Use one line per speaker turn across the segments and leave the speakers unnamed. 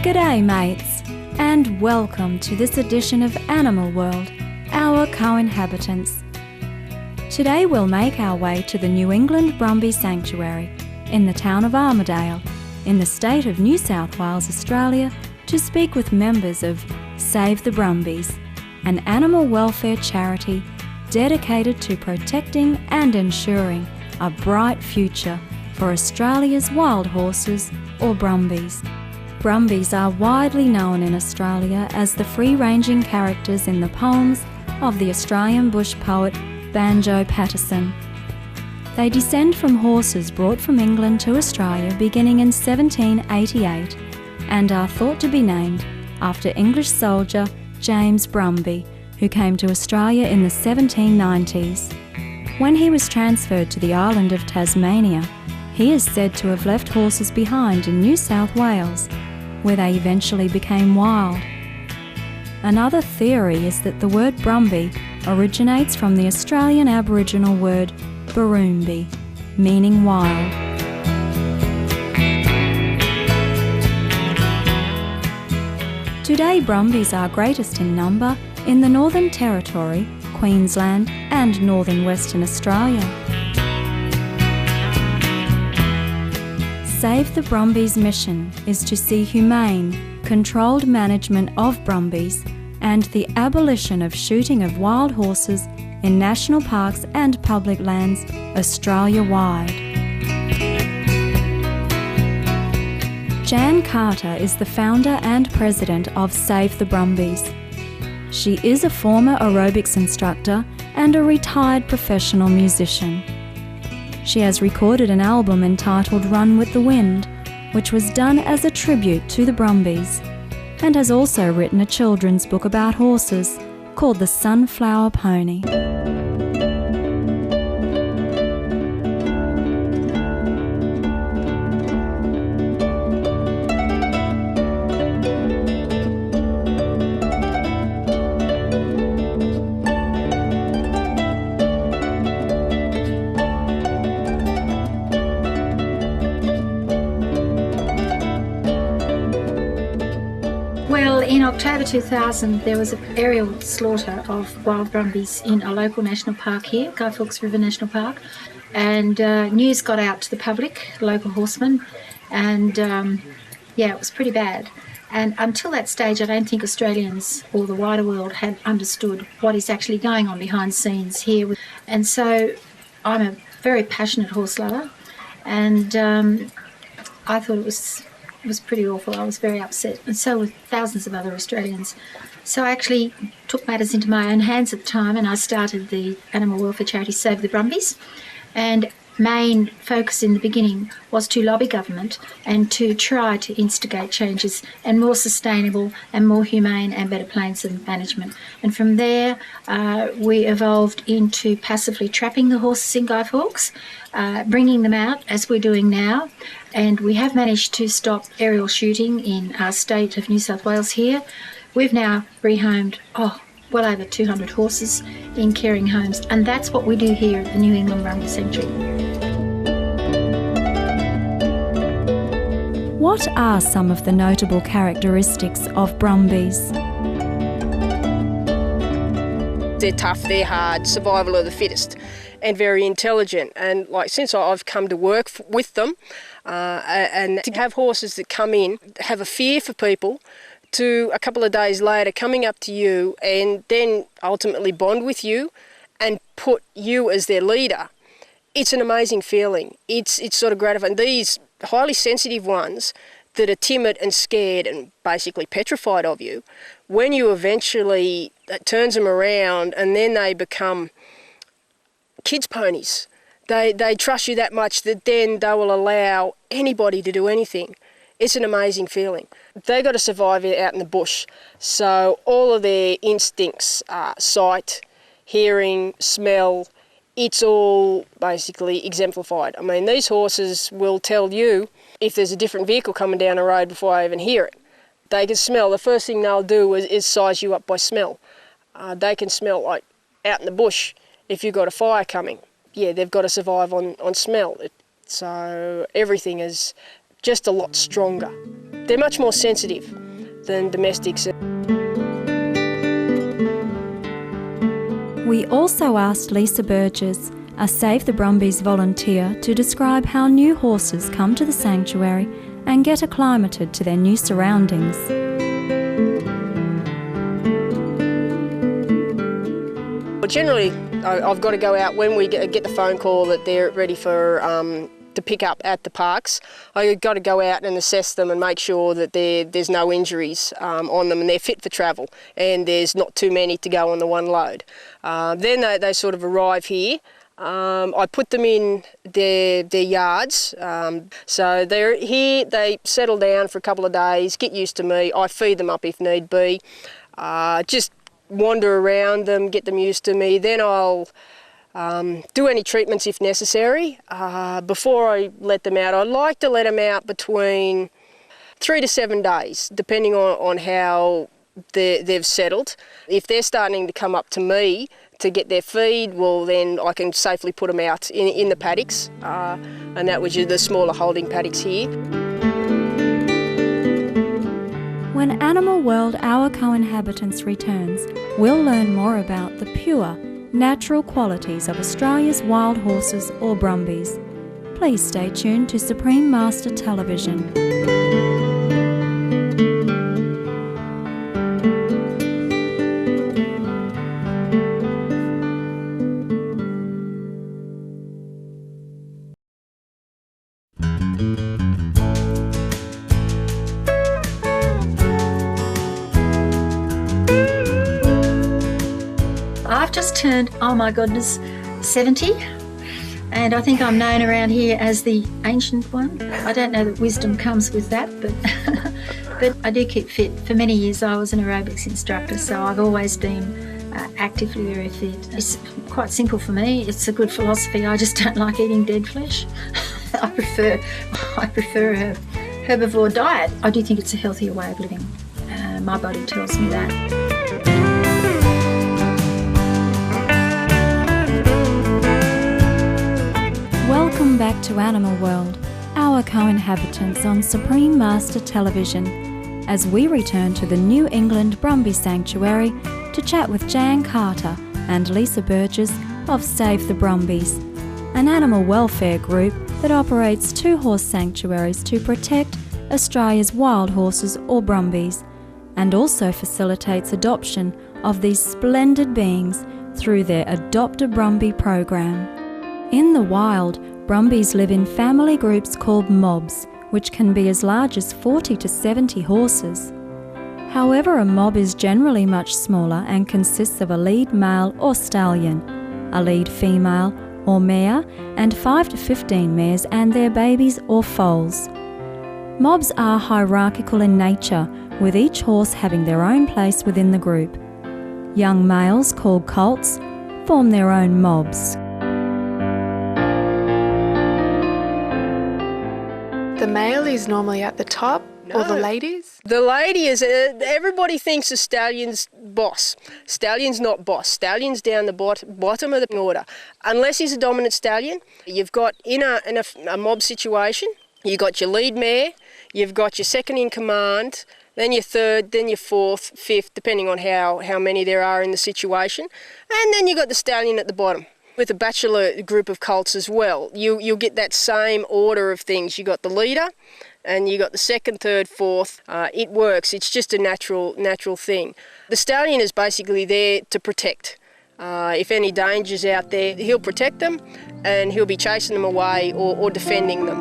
G'day mates, and welcome to this edition of Animal World, our co-inhabitants. Today we'll make our way to the New England Brumbies Sanctuary in the town of Armidale, in the state of New South Wales, Australia, to speak with members of Save the Brumbies, an animal welfare charity dedicated to protecting and ensuring a bright future for Australia's wild horses, or Brumbies. Brumbies are widely known in Australia as the free-ranging characters in the poems of the Australian bush poet Banjo Paterson. They descend from horses brought from England to Australia beginning in 1788 and are thought to be named after English soldier James Brumby, who came to Australia in the 1790s. When he was transferred to the island of Tasmania, he is said to have left horses behind in New South Wales, where they eventually became wild. Another theory is that the word Brumby originates from the Australian Aboriginal word Barumbi, meaning wild. Today Brumbies are greatest in number in the Northern Territory, Queensland and Northern Western Australia. Save the Brumbies' mission is to see humane, controlled management of Brumbies and the abolition of shooting of wild horses in national parks and public lands Australia-wide. Jan Carter is the founder and president of Save the Brumbies. She is a former aerobics instructor and a retired professional musician. She has recorded an album entitled Run with the Wind, which was done as a tribute to the Brumbies, and has also written a children's book about horses called The Sunflower Pony.
Well, in October 2000, there was an aerial slaughter of wild Brumbies in a local national park here, Guy Fawkes River National Park, and news got out to the public, local horsemen, and it was pretty bad. And until that stage, I don't think Australians or the wider world had understood what is actually going on behind the scenes here. And so I'm a very passionate horse lover, and I thought it was pretty awful. I was very upset, and so were thousands of other Australians. So I actually took matters into my own hands at the time, and I started the animal welfare charity Save the Brumbies. And main focus in the beginning was to lobby government and to try to instigate changes and more sustainable and more humane and better plans of management. And from there, we evolved into passively trapping the horses in Guy Fawkes, bringing them out as we're doing now. And we have managed to stop aerial shooting in our state of New South Wales here. We've now rehomed, well over 200 horses in caring homes, and that's what we do here at the New England Brumbies Sanctuary.
What are some of the notable characteristics of Brumbies?
They're tough, they're hard, survival of the fittest, and very intelligent. And since I've come to work with them, and to have horses that come in, have a fear for people, to a couple of days later coming up to you and then ultimately bond with you and put you as their leader, it's an amazing feeling. It's sort of gratifying. These highly sensitive ones that are timid and scared and basically petrified of you, when you eventually, that turns them around and then they become kids' ponies. They trust you that much that then they will allow anybody to do anything. It's an amazing feeling. They've got to survive out in the bush, so all of their instincts, sight, hearing, smell, it's all basically exemplified. I mean, these horses will tell you if there's a different vehicle coming down the road before I even hear it. They can smell. The first thing they'll do is size you up by smell. They can smell out in the bush if you've got a fire coming. Yeah, they've got to survive on smell. So everything is just a lot stronger. They're much more sensitive than domestics.
We also asked Lisa Burgess, a Save the Brumbies volunteer, to describe how new horses come to the sanctuary and get acclimated to their new surroundings.
Well, generally, I've got to go out when we get the phone call that they're ready for to pick up at the parks. I've got to go out and assess them and make sure that there's no injuries on them and they're fit for travel and there's not too many to go on the one load. Then they sort of arrive here. I put them in their yards, so they're here, they settle down for a couple of days, get used to me, I feed them up if need be, just wander around them, get them used to me, then I'll do any treatments if necessary. Before I let them out, I like to let them out between 3 to 7 days, depending on how they've settled. If they're starting to come up to me to get their feed, well then I can safely put them out in the paddocks, and that was the smaller holding paddocks here.
When Animal World Our Co-Inhabitants returns, we'll learn more about the pure, natural qualities of Australia's wild horses or Brumbies. Please stay tuned to Supreme Master Television.
I've just turned, oh my goodness, 70, and I think I'm known around here as the ancient one. I don't know that wisdom comes with that, but but I do keep fit. For many years I was an aerobics instructor, so I've always been actively very fit. It's quite simple for me. It's a good philosophy. I just don't like eating dead flesh. I prefer a herbivore diet. I do think it's a healthier way of living. My body tells me that.
Welcome back to Animal World, Our Co-Inhabitants on Supreme Master Television, as we return to the New England Brumby Sanctuary to chat with Jan Carter and Lisa Burgess of Save the Brumbies, an animal welfare group that operates 2 horse sanctuaries to protect Australia's wild horses or Brumbies, and also facilitates adoption of these splendid beings through their Adopt a Brumby program. In the wild, Brumbies live in family groups called mobs, which can be as large as 40 to 70 horses. However, a mob is generally much smaller and consists of a lead male or stallion, a lead female or mare, and 5 to 15 mares and their babies or foals. Mobs are hierarchical in nature, with each horse having their own place within the group. Young males, called colts, form their own mobs.
The male is normally at the top, or the ladies?
The lady is, everybody thinks a stallion's boss. Stallion's not boss. Stallion's down the bottom of the order. Unless he's a dominant stallion, you've got in a mob situation, you've got your lead mare, you've got your second in command, then your third, then your fourth, fifth, depending on how many there are in the situation, and then you've got the stallion at the bottom. With a bachelor group of colts as well, you'll get that same order of things. You got the leader, and you got the second, third, fourth. It works. It's just a natural thing. The stallion is basically there to protect. If any danger's out there, he'll protect them, and he'll be chasing them away or defending them.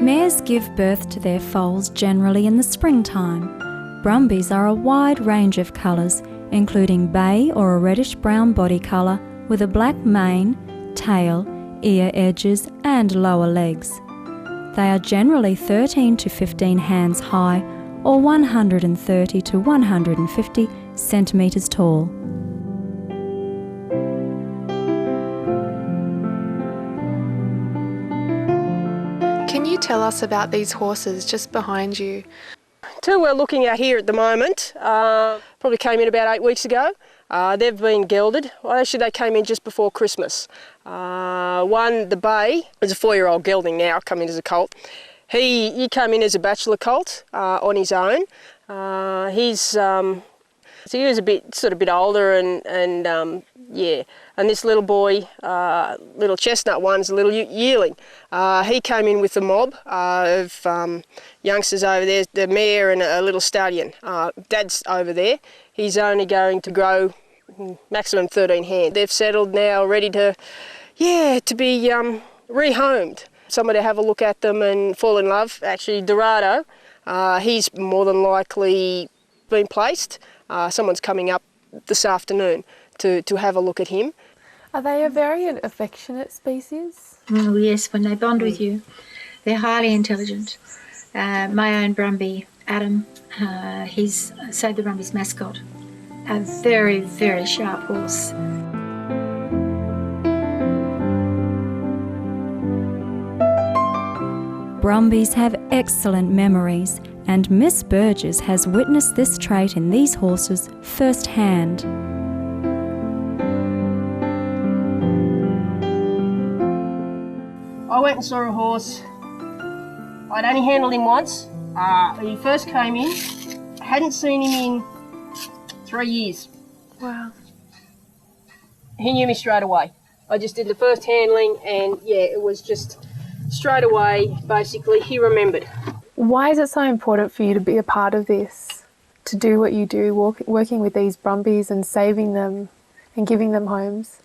Mares give birth to their foals generally in the springtime. Brumbies are a wide range of colours, including bay or a reddish-brown body colour with a black mane, tail, ear edges and lower legs. They are generally 13 to 15 hands high or 130 to 150 centimetres tall.
Can you tell us about these horses just behind you?
two we're looking at here at the moment probably came in about 8 weeks ago. They've been gelded. Well, actually, they came in just before Christmas. One, the bay, is a 4-year-old gelding now, come in as a colt. He came in as a bachelor colt on his own. So he was a bit older and yeah. And this little boy, little chestnut one's a little yearling. He came in with the mob of youngsters over there, the mare and a little stallion. Dad's over there. He's only going to grow maximum 13 hand. They've settled now, ready to be rehomed. Somebody to have a look at them and fall in love. Actually, Dorado, he's more than likely been placed. Someone's coming up this afternoon to have a look at him.
Are they a very affectionate species?
Oh yes, when they bond with you, they're highly intelligent. My own Brumbie, Adam, he's Save the Brumbies mascot. A very, very sharp horse.
Brumbies have excellent memories, and Miss Burgess has witnessed this trait in these horses firsthand.
I went and saw a horse. I'd only handled him once. When he first came in, I hadn't seen him in 3 years.
Wow.
He knew me straight away. I just did the first handling and yeah, it was just straight away, basically, he remembered.
Why is it so important for you to be a part of this, to do what you do, working with these Brumbies and saving them and giving them homes?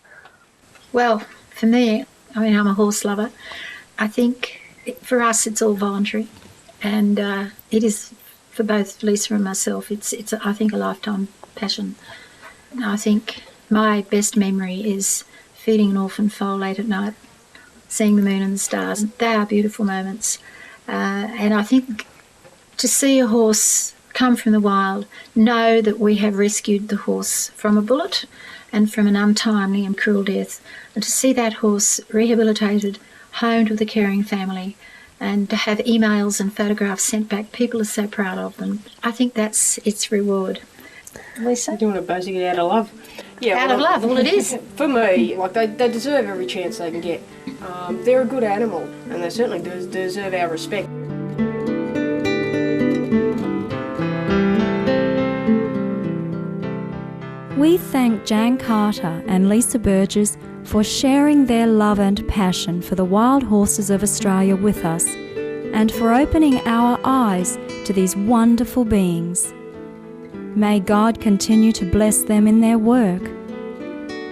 Well, for me, I'm a horse lover. I think for us it's all voluntary, and it is for both Lisa and myself. It's I think a lifetime passion. I think my best memory is feeding an orphan foal late at night, seeing the moon and the stars. They are beautiful moments, and I think to see a horse come from the wild, know that we have rescued the horse from a bullet and from an untimely and cruel death, and to see that horse rehabilitated, home to the caring family, and to have emails and photographs sent back, people are so proud of them. I think that's its reward. Lisa?
Doing it basically out of love. Yeah,
Out of love, all it is.
For me, like they deserve every chance they can get. They're a good animal, and they certainly deserve our respect.
We thank Jan Carter and Lisa Burgess for sharing their love and passion for the wild horses of Australia with us, and for opening our eyes to these wonderful beings. May God continue to bless them in their work.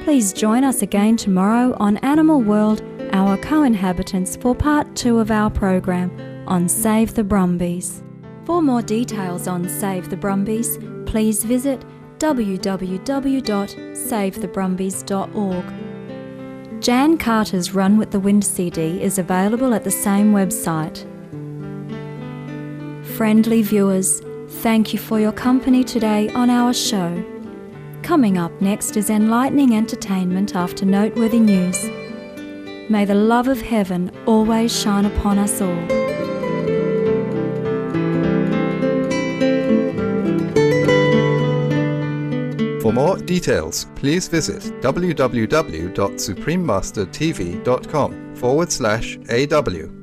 Please join us again tomorrow on Animal World, Our Co-Inhabitants, for part 2 of our program on Save the Brumbies. For more details on Save the Brumbies, please visit www.savethebrumbies.org. Jan Carter's Run with the Wind CD is available at the same website. Friendly viewers, thank you for your company today on our show. Coming up next is enlightening entertainment after noteworthy news. May the love of heaven always shine upon us all.
For more details, please visit www.suprememastertv.com/AW.